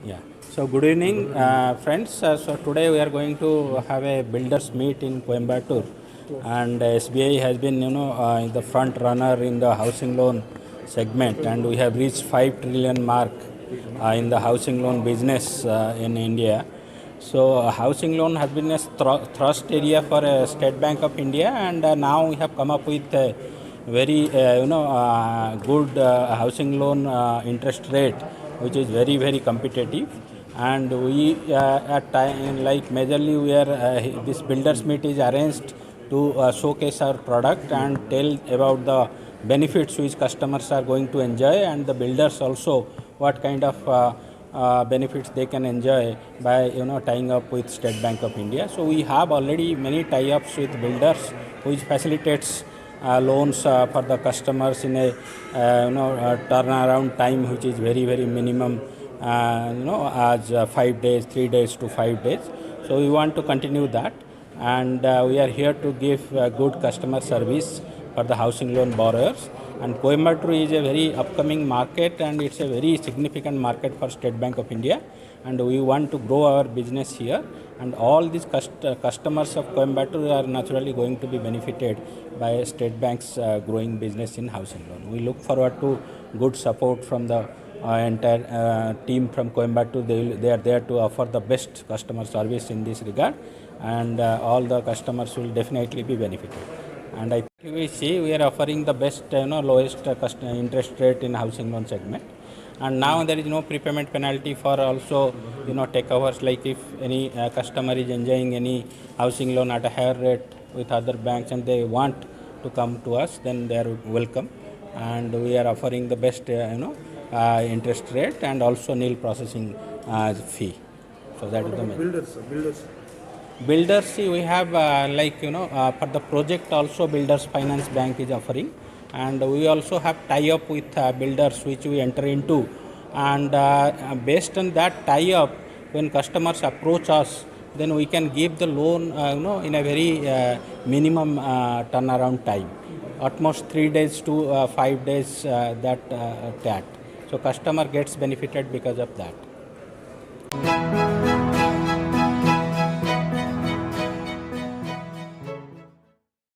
Yeah. So good evening, friends. So today we are going to have a builders meet in Coimbatore, and SBI has been, the front runner in the housing loan segment, and we have reached 5 trillion mark in the housing loan business in India. So housing loan has been a thrust area for State Bank of India, and now we have come up with a very good housing loan interest rate, which is very competitive. And we at time like majorly we are this builders meet is arranged to showcase our product and tell about the benefits which customers are going to enjoy, and the builders also what kind of benefits they can enjoy by tying up with State Bank of India. So we have already many tie-ups with builders, which facilitates loans for the customers in a turnaround time which is very minimum, as 5 days, 3 days to 5 days. So we want to continue that, and we are here to give good customer service for the housing loan borrowers. And Coimbatore is a very upcoming market, and it's a very significant market for State Bank of India, and we want to grow our business here. And all these customers of Coimbatore are naturally going to be benefited by State Bank's growing business in housing loan. We look forward to good support from the entire team from Coimbatore. They are there to offer the best customer service in this regard, and all the customers will definitely be benefited. And I think we see we are offering the best, lowest interest rate in housing loan segment. And now there is no prepayment penalty for also, takeovers. Like if any customer is enjoying any housing loan at a higher rate with other banks and they want to come to us, then they are welcome. And we are offering the best, interest rate and also nil processing fee. So that is the main. Builders, see, we have for the project also Builders Finance Bank is offering, and we also have tie-up with builders which we enter into, and based on that tie-up, when customers approach us, then we can give the loan, in a very minimum turnaround time, at most 3 days to 5 days that. So customer gets benefited because of that.